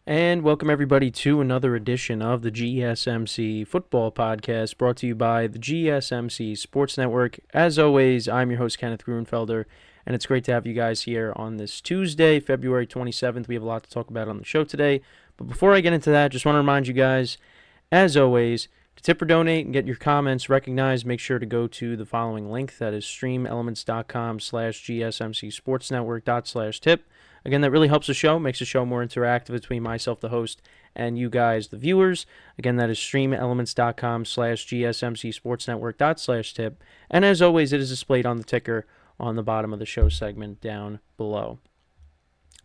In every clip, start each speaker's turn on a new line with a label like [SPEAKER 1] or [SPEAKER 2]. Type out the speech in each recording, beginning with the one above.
[SPEAKER 1] And welcome everybody to another edition of the GSMC Football Podcast, brought to you by the GSMC Sports Network. As always, I'm your host, Kenneth Gruenfelder, and it's great to have you guys here on this Tuesday, February 27th. We have a lot to talk about on the show today. But before I get into that, just want to remind you guys, as always, to tip or donate and get your comments recognized, make sure to go to the following link. That is streamelements.com/gsmcsportsnetwork./tip. Again, that really helps the show, makes the show more interactive between myself, the host, and you guys, the viewers. Again, that is streamelements.com/gsmcsportsnetwork./tip. And as always, it is displayed on the ticker on the bottom of the show segment down below.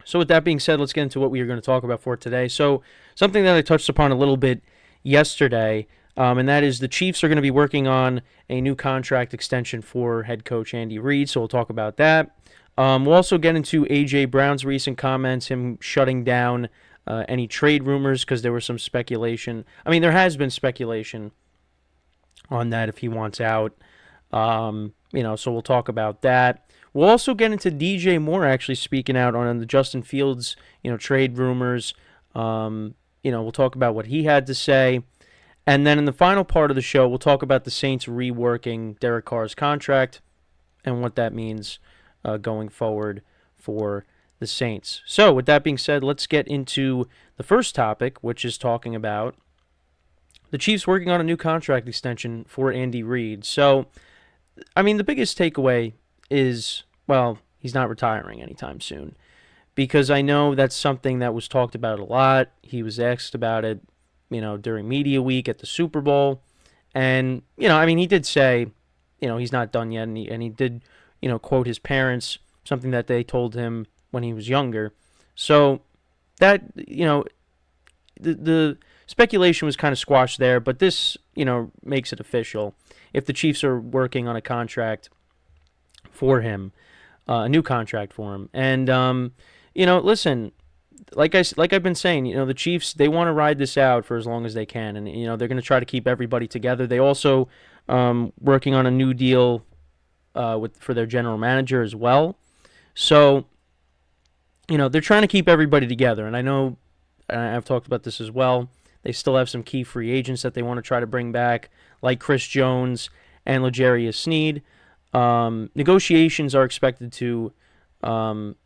[SPEAKER 1] So with that being said, let's get into what we are going to talk about for today. So something that I touched upon a little bit yesterday, and that is the Chiefs are going to be working on a new contract extension for head coach Andy Reid, so we'll talk about that. We'll also get into A.J. Brown's recent comments, him shutting down any trade rumors because there was some speculation. I mean, there has been speculation on that if he wants out. So we'll talk about that. We'll also get into DJ Moore actually speaking out on the Justin Fields, trade rumors. We'll talk about what he had to say. And then in the final part of the show, we'll talk about the Saints reworking Derek Carr's contract and what that means going forward for the Saints. So with that being said, let's get into the first topic, which is talking about the Chiefs working on a new contract extension for Andy Reid. So, I mean, the biggest takeaway is, well, he's not retiring anytime soon, because I know that's something that was talked about a lot. He was asked about it, during media week at the Super Bowl. And, he did say, he's not done yet, and he did quote his parents, something that they told him when he was younger. So that, the speculation was kind of squashed there, but this, makes it official. If the Chiefs are working on a contract for him, a new contract for him. And, listen, like I've been saying, the Chiefs, they want to ride this out for as long as they can. And, they're going to try to keep everybody together. They also working on a new deal for their general manager as well. So, they're trying to keep everybody together. And I know, and I've talked about this as well, they still have some key free agents that they want to try to bring back, like Chris Jones and L'Jarius Sneed. Negotiations are expected to end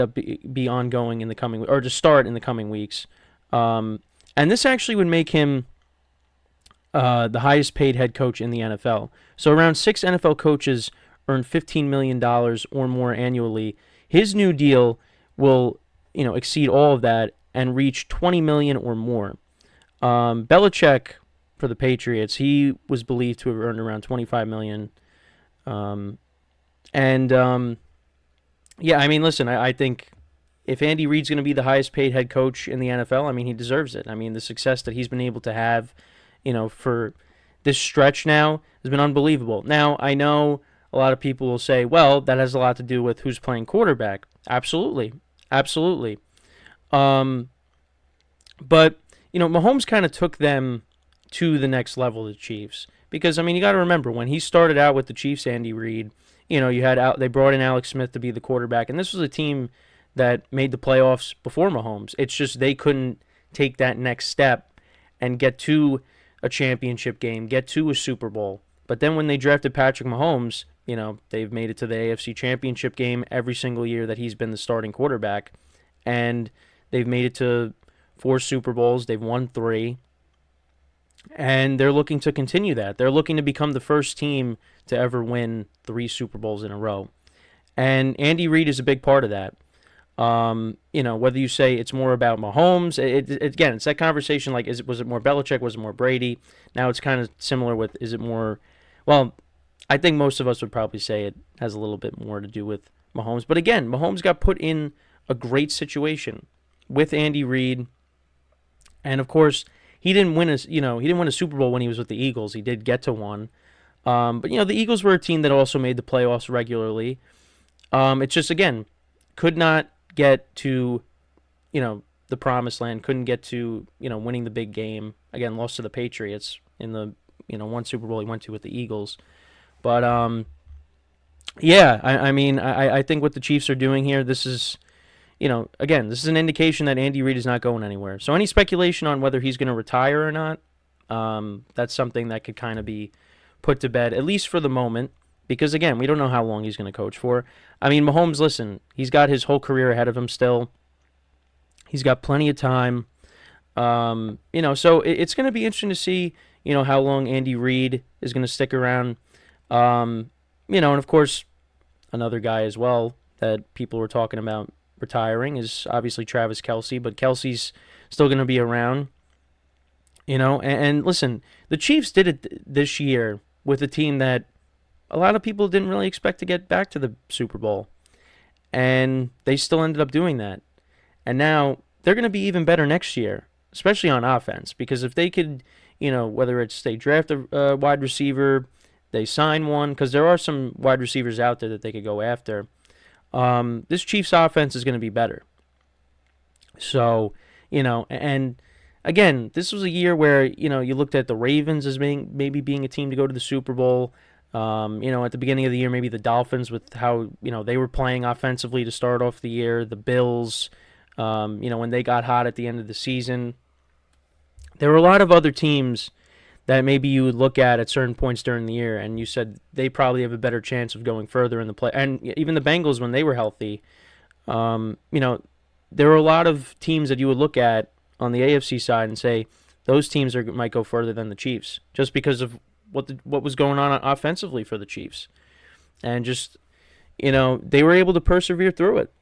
[SPEAKER 1] up be ongoing in the coming, or to start in the coming weeks. And this actually would make him the highest paid head coach in the NFL. So around 6 NFL coaches earn $15 million or more annually. His new deal will, exceed all of that and reach $20 million or more. Belichick, for the Patriots, he was believed to have earned around $25 million. Listen, I think if Andy Reid's going to be the highest paid head coach in the NFL, he deserves it. The success that he's been able to have, for this stretch now has been unbelievable. Now, I know a lot of people will say, well, that has a lot to do with who's playing quarterback. Absolutely. But, Mahomes kind of took them to the next level, the Chiefs. Because, you got to remember, when he started out with the Chiefs, Andy Reid, they brought in Alex Smith to be the quarterback. And this was a team that made the playoffs before Mahomes. It's just they couldn't take that next step and get to a championship game, get to a Super Bowl. But then when they drafted Patrick Mahomes, they've made it to the AFC Championship game every single year that he's been the starting quarterback. And they've made it to 4 Super Bowls. They've won 3. And they're looking to continue that. They're looking to become the first team to ever win 3 Super Bowls in a row. And Andy Reid is a big part of that. Whether you say it's more about Mahomes, again, it's that conversation like, was it more Belichick, was it more Brady? Now it's kind of similar with, is it more, well, I think most of us would probably say it has a little bit more to do with Mahomes. But again, Mahomes got put in a great situation with Andy Reid. And of course, he didn't win a Super Bowl when he was with the Eagles. He did get to one. But the Eagles were a team that also made the playoffs regularly. It's just, again, could not get to, the promised land, couldn't get to, winning the big game. Again, lost to the Patriots in the, one Super Bowl he went to with the Eagles. But, I think what the Chiefs are doing here, this is, again, this is an indication that Andy Reid is not going anywhere. So any speculation on whether he's going to retire or not, that's something that could kind of be put to bed, at least for the moment, because, again, we don't know how long he's going to coach for. I mean, Mahomes, listen, he's got his whole career ahead of him still. He's got plenty of time. So it's going to be interesting to see, how long Andy Reid is going to stick around. And of course, another guy as well that people were talking about retiring is obviously Travis Kelce, but Kelce's still going to be around. And listen, the Chiefs did it this year with a team that a lot of people didn't really expect to get back to the Super Bowl. And they still ended up doing that. And now they're going to be even better next year, especially on offense, because if they could, whether it's they draft a wide receiver, they sign one, because there are some wide receivers out there that they could go after, this Chiefs offense is going to be better. So, and again, this was a year where, you looked at the Ravens as maybe being a team to go to the Super Bowl. At the beginning of the year, maybe the Dolphins with how, they were playing offensively to start off the year, the Bills, when they got hot at the end of the season. There were a lot of other teams that maybe you would look at certain points during the year, and you said they probably have a better chance of going further in the play. And even the Bengals, when they were healthy, there were a lot of teams that you would look at on the AFC side and say those teams might go further than the Chiefs, just because of what was going on offensively for the Chiefs. And just, they were able to persevere through it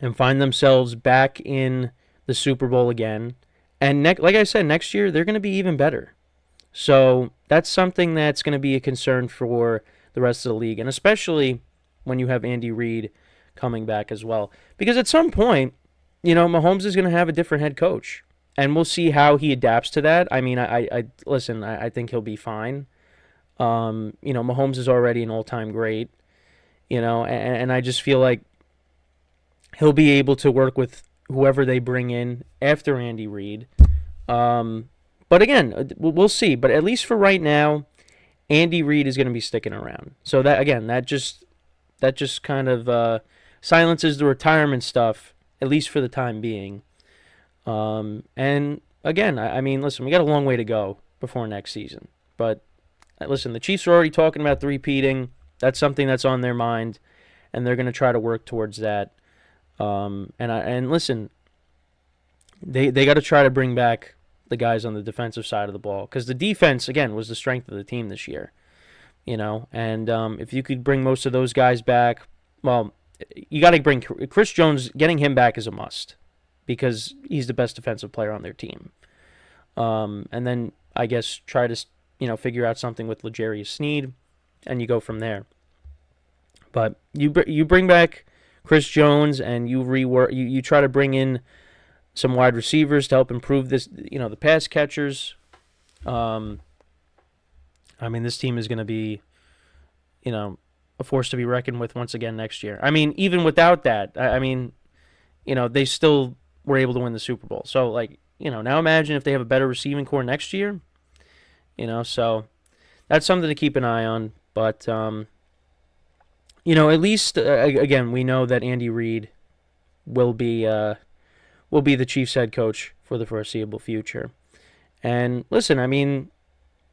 [SPEAKER 1] and find themselves back in the Super Bowl again. And like I said, next year they're going to be even better. So that's something that's going to be a concern for the rest of the league, and especially when you have Andy Reid coming back as well. Because at some point, Mahomes is going to have a different head coach, and we'll see how he adapts to that. I mean, I think he'll be fine. Mahomes is already an all-time great, and I just feel like he'll be able to work with whoever they bring in after Andy Reid. But again, we'll see. But at least for right now, Andy Reid is going to be sticking around. So that just kind of silences the retirement stuff, at least for the time being. And again, I mean, listen, we got a long way to go before next season. But listen, the Chiefs are already talking about repeating. That's something that's on their mind, and they're going to try to work towards that. And listen, they got to try to bring back the guys on the defensive side of the ball, because the defense, again, was the strength of the team this year. And if you could bring most of those guys back, well, you got to bring Chris Jones. Getting him back is a must, because he's the best defensive player on their team. And then I guess try to figure out something with L'Jarius Sneed, and you go from there. But you bring back Chris Jones, and you try to bring in some wide receivers to help improve this, the pass catchers. I mean, this team is going to be, a force to be reckoned with once again next year. I mean, even without that, they still were able to win the Super Bowl. So, now imagine if they have a better receiving core next year. So that's something to keep an eye on. But, at least, again, we know that Andy Reid will be the Chiefs head coach for the foreseeable future. And listen, I mean,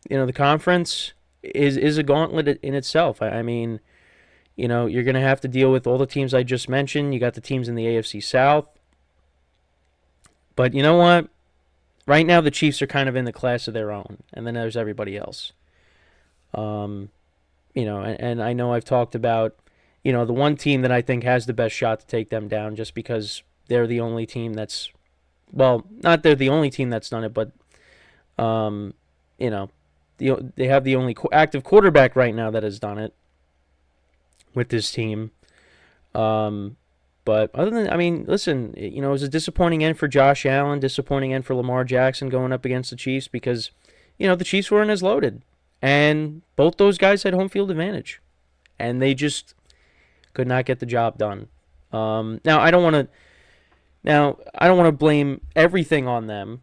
[SPEAKER 1] the conference is a gauntlet in itself. I mean, you're going to have to deal with all the teams I just mentioned. You got the teams in the AFC South. But you know what? Right now, the Chiefs are kind of in the class of their own, and then there's everybody else. And I know I've talked about, the one team that I think has the best shot to take them down, just because they're the only team that's, well, not they're the only team that's done it, but, they have the only active quarterback right now that has done it with this team. But other than, listen, it was a disappointing end for Josh Allen, disappointing end for Lamar Jackson going up against the Chiefs, because, the Chiefs weren't as loaded. And both those guys had home field advantage. And they just could not get the job done. Now, I don't want to blame everything on them,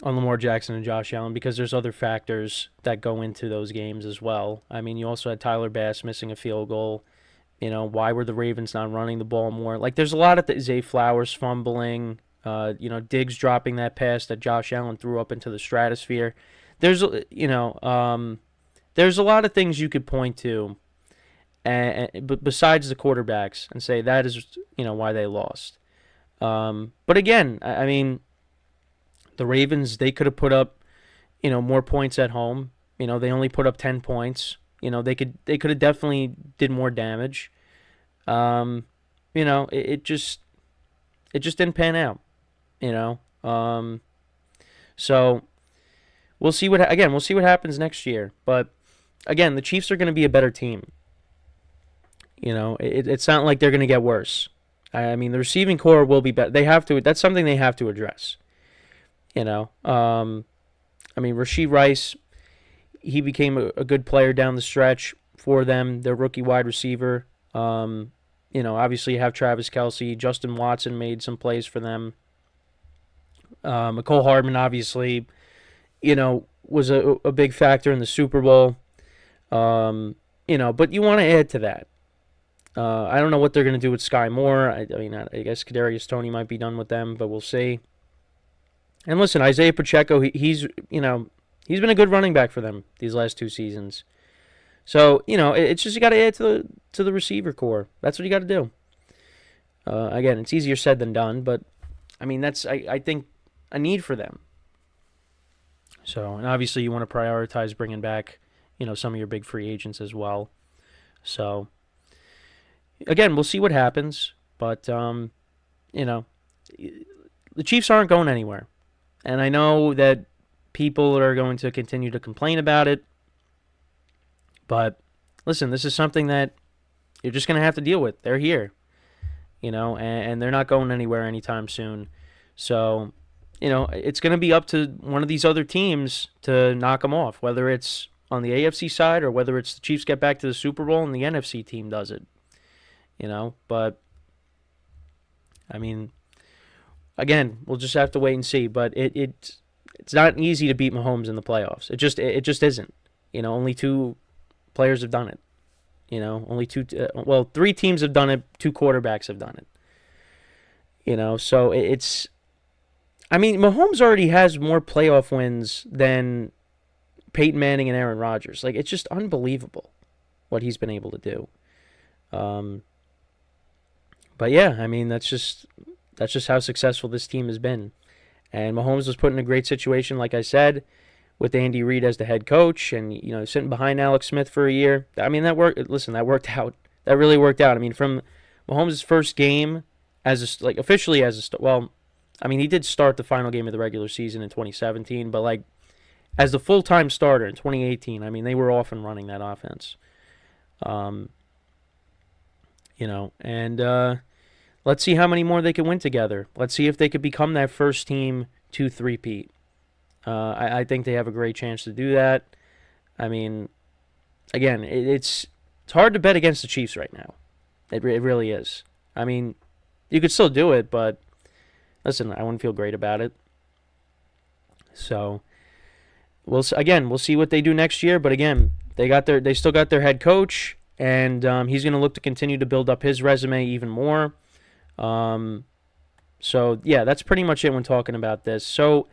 [SPEAKER 1] on Lamar Jackson and Josh Allen, because there's other factors that go into those games as well. I mean, you also had Tyler Bass missing a field goal Why were the Ravens not running the ball more? Like, there's a lot of Zay Flowers fumbling, Diggs dropping that pass that Josh Allen threw up into the stratosphere. There's there's a lot of things you could point to, but besides the quarterbacks, and say that is why they lost. But again, I mean, the Ravens, they could have put up more points at home. They only put up 10 points. They could have definitely did more damage. It just didn't pan out. So we'll see what happens next year. But again, the Chiefs are going to be a better team. It's not like they're going to get worse. I mean, the receiving core will be better. They have to. That's something they have to address. I mean, Rashee Rice, he became a good player down the stretch for them. Their rookie wide receiver. Obviously you have Travis Kelce. Justin Watson made some plays for them. Mecole Hardman, obviously, was a big factor in the Super Bowl. But you want to add to that. I don't know what they're going to do with Sky Moore. I guess Kadarius Toney might be done with them, but we'll see. And listen, Isaiah Pacheco, he's been a good running back for them these last 2 seasons. So, it's just you got to add to the receiver core. That's what you got to do. Again, it's easier said than done, but I mean, that's I think a need for them. So, and obviously you want to prioritize bringing back, some of your big free agents as well. So, again, we'll see what happens, but the Chiefs aren't going anywhere. And I know that people are going to continue to complain about it. But listen, this is something that you're just going to have to deal with. They're here, and they're not going anywhere anytime soon. So, it's going to be up to one of these other teams to knock them off, whether it's on the AFC side or whether it's the Chiefs get back to the Super Bowl and the NFC team does it. But I mean, again, we'll just have to wait and see. But it's not easy to beat Mahomes in the playoffs. It just isn't. Only 2 players have done it. Only 3 teams have done it. 2 quarterbacks have done it. So it's. I mean, Mahomes already has more playoff wins than Peyton Manning and Aaron Rodgers. Like, it's just unbelievable what he's been able to do. But yeah, I mean, that's just how successful this team has been. And Mahomes was put in a great situation, like I said, with Andy Reid as the head coach and, sitting behind Alex Smith for a year. I mean, that worked. Listen, that worked out. That really worked out. I mean, from Mahomes' first game officially as a well, I mean, he did start the final game of the regular season in 2017, but as the full-time starter in 2018, I mean, they were off and running that offense. And let's see how many more they can win together. Let's see if they could become that first team to three-peat. I think they have a great chance to do that. I mean, again, it's hard to bet against the Chiefs right now. It really is. I mean, you could still do it, but listen, I wouldn't feel great about it. So, we'll see what they do next year. But again, they still got their head coach, and he's going to look to continue to build up his resume even more. So yeah, that's pretty much it when talking about this. So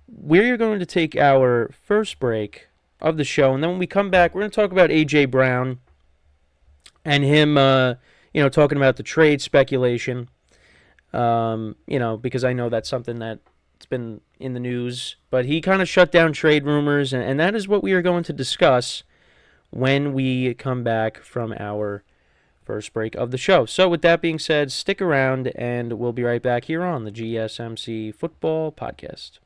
[SPEAKER 1] we're going to take our first break of the show, and then when we come back, we're going to talk about A.J. Brown and him, talking about the trade speculation. Because I know that's something that's been in the news, but he kind of shut down trade rumors, and that is what we are going to discuss when we come back from our first break of the show. So with that being said, stick around, and we'll be right back here on the GSMC Football Podcast.